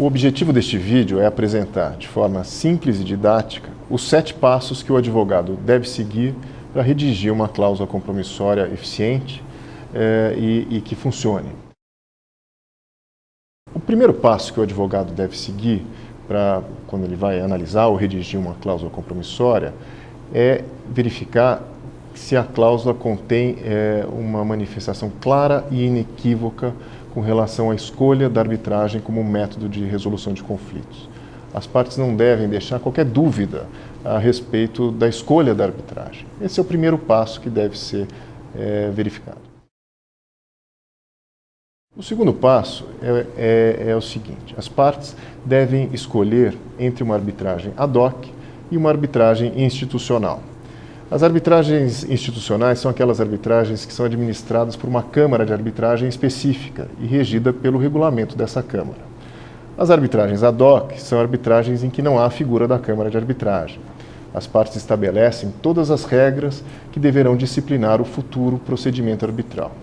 O objetivo deste vídeo é apresentar, de forma simples e didática, os 7 passos que o advogado deve seguir para redigir uma cláusula compromissória eficiente e que funcione. O primeiro passo que o advogado deve seguir quando ele vai analisar ou redigir uma cláusula compromissória é verificar se a cláusula contém uma manifestação clara e inequívoca com relação à escolha da arbitragem como método de resolução de conflitos. As partes não devem deixar qualquer dúvida a respeito da escolha da arbitragem. Esse é o primeiro passo que deve ser verificado. O segundo passo é o seguinte: as partes devem escolher entre uma arbitragem ad hoc e uma arbitragem institucional. As arbitragens institucionais são aquelas arbitragens que são administradas por uma Câmara de Arbitragem específica e regida pelo regulamento dessa Câmara. As arbitragens ad hoc são arbitragens em que não há a figura da Câmara de Arbitragem. As partes estabelecem todas as regras que deverão disciplinar o futuro procedimento arbitral.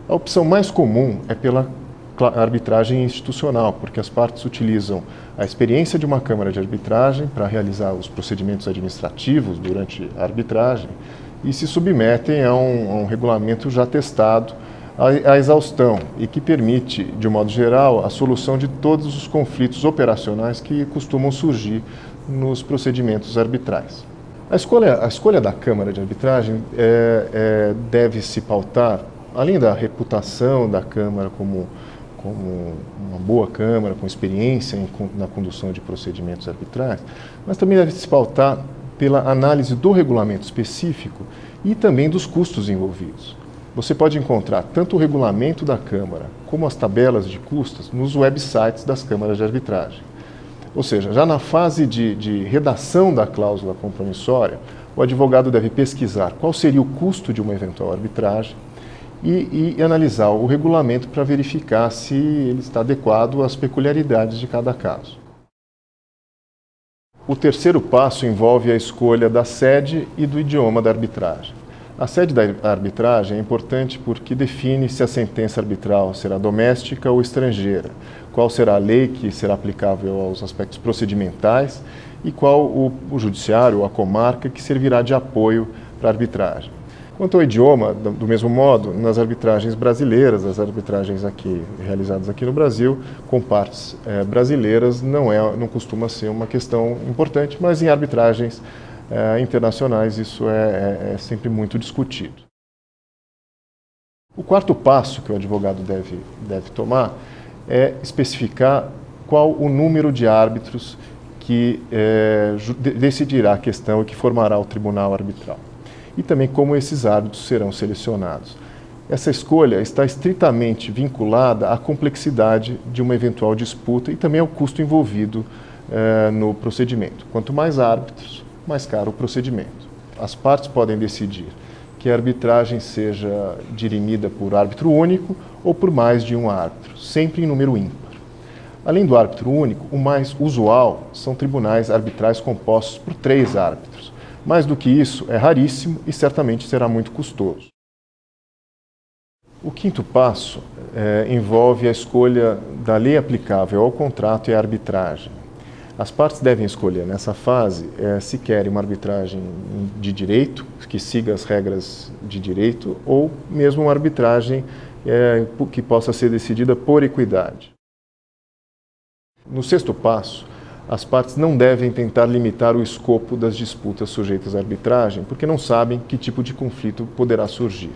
A opção mais comum é pela arbitragem institucional, porque as partes utilizam a experiência de uma Câmara de Arbitragem para realizar os procedimentos administrativos durante a arbitragem e se submetem a um regulamento já testado à exaustão e que permite, de um modo geral, a solução de todos os conflitos operacionais que costumam surgir nos procedimentos arbitrais. A escolha da Câmara de Arbitragem deve se pautar, além da reputação da Câmara como uma boa Câmara, com experiência na condução de procedimentos arbitrais, mas também deve se pautar pela análise do regulamento específico e também dos custos envolvidos. Você pode encontrar tanto o regulamento da Câmara como as tabelas de custos nos websites das câmaras de arbitragem. Ou seja, já na fase de redação da cláusula compromissória, o advogado deve pesquisar qual seria o custo de uma eventual arbitragem e analisar o regulamento para verificar se ele está adequado às peculiaridades de cada caso. O terceiro passo envolve a escolha da sede e do idioma da arbitragem. A sede da arbitragem é importante porque define se a sentença arbitral será doméstica ou estrangeira, qual será a lei que será aplicável aos aspectos procedimentais e qual o judiciário ou a comarca que servirá de apoio para a arbitragem. Quanto ao idioma, do mesmo modo, nas arbitragens brasileiras, as arbitragens realizadas aqui no Brasil, com partes brasileiras, não costuma ser uma questão importante, mas em arbitragens internacionais isso é sempre muito discutido. O quarto passo que o advogado deve tomar é especificar qual o número de árbitros que decidirá a questão e que formará o tribunal arbitral. E também como esses árbitros serão selecionados. Essa escolha está estritamente vinculada à complexidade de uma eventual disputa e também ao custo envolvido no procedimento. Quanto mais árbitros, mais caro o procedimento. As partes podem decidir que a arbitragem seja dirimida por árbitro único ou por mais de um árbitro, sempre em número ímpar. Além do árbitro único, o mais usual são tribunais arbitrais compostos por 3 árbitros. Mais do que isso, é raríssimo e certamente será muito custoso. O quinto passo envolve a escolha da lei aplicável ao contrato e à arbitragem. As partes devem escolher nessa fase se querem uma arbitragem de direito, que siga as regras de direito, ou mesmo uma arbitragem que possa ser decidida por equidade. No sexto passo, as partes não devem tentar limitar o escopo das disputas sujeitas à arbitragem, porque não sabem que tipo de conflito poderá surgir.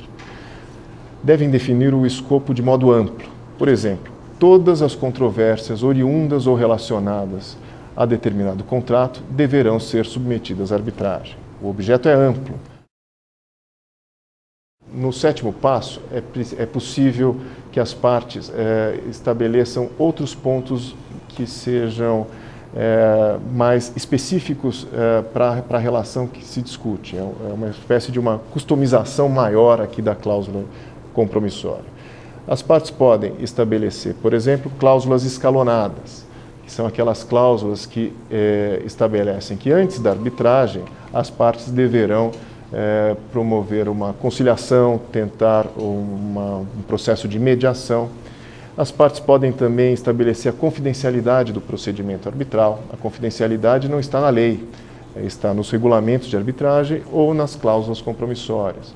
Devem definir o escopo de modo amplo. Por exemplo, todas as controvérsias oriundas ou relacionadas a determinado contrato deverão ser submetidas à arbitragem. O objeto é amplo. No sétimo passo, é possível que as partes estabeleçam outros pontos que sejam mais específicos para a relação que se discute. É uma espécie de uma customização maior aqui da cláusula compromissória. As partes podem estabelecer, por exemplo, cláusulas escalonadas, que são aquelas cláusulas que estabelecem que antes da arbitragem as partes deverão promover uma conciliação, tentar um processo de mediação. As partes podem também estabelecer a confidencialidade do procedimento arbitral. A confidencialidade não está na lei, está nos regulamentos de arbitragem ou nas cláusulas compromissórias.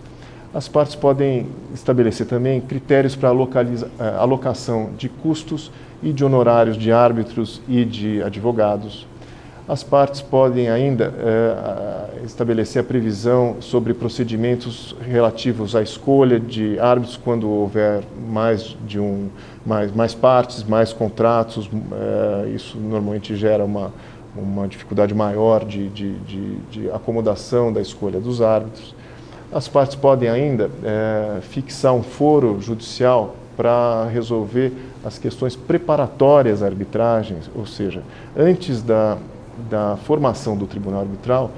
As partes podem estabelecer também critérios para a alocação de custos e de honorários de árbitros e de advogados. As partes podem ainda estabelecer a previsão sobre procedimentos relativos à escolha de árbitros quando houver mais partes, mais contratos. Isso normalmente gera uma dificuldade maior de acomodação da escolha dos árbitros. As partes podem ainda fixar um foro judicial para resolver as questões preparatórias à arbitragem, ou seja, antes da formação do tribunal arbitral,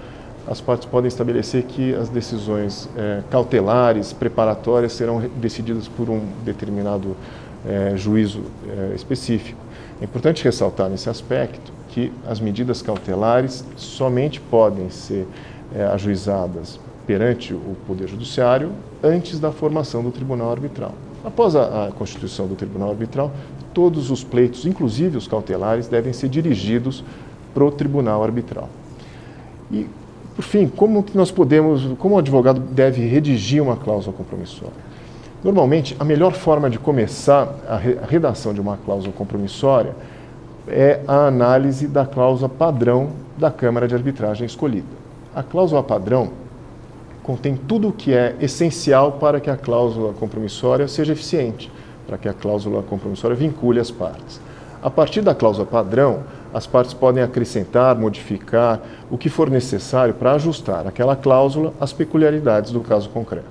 as partes podem estabelecer que as decisões cautelares, preparatórias, serão decididas por um determinado juízo específico. É importante ressaltar nesse aspecto que as medidas cautelares somente podem ser ajuizadas perante o Poder Judiciário antes da formação do tribunal arbitral. Após a constituição do tribunal arbitral, todos os pleitos, inclusive os cautelares, devem ser dirigidos para o tribunal arbitral. E, por fim, como o advogado deve redigir uma cláusula compromissória? Normalmente, a melhor forma de começar a redação de uma cláusula compromissória é a análise da cláusula padrão da Câmara de Arbitragem escolhida. A cláusula padrão contém tudo o que é essencial para que a cláusula compromissória seja eficiente, para que a cláusula compromissória vincule as partes. A partir da cláusula padrão, as partes podem acrescentar, modificar o que for necessário para ajustar aquela cláusula às peculiaridades do caso concreto.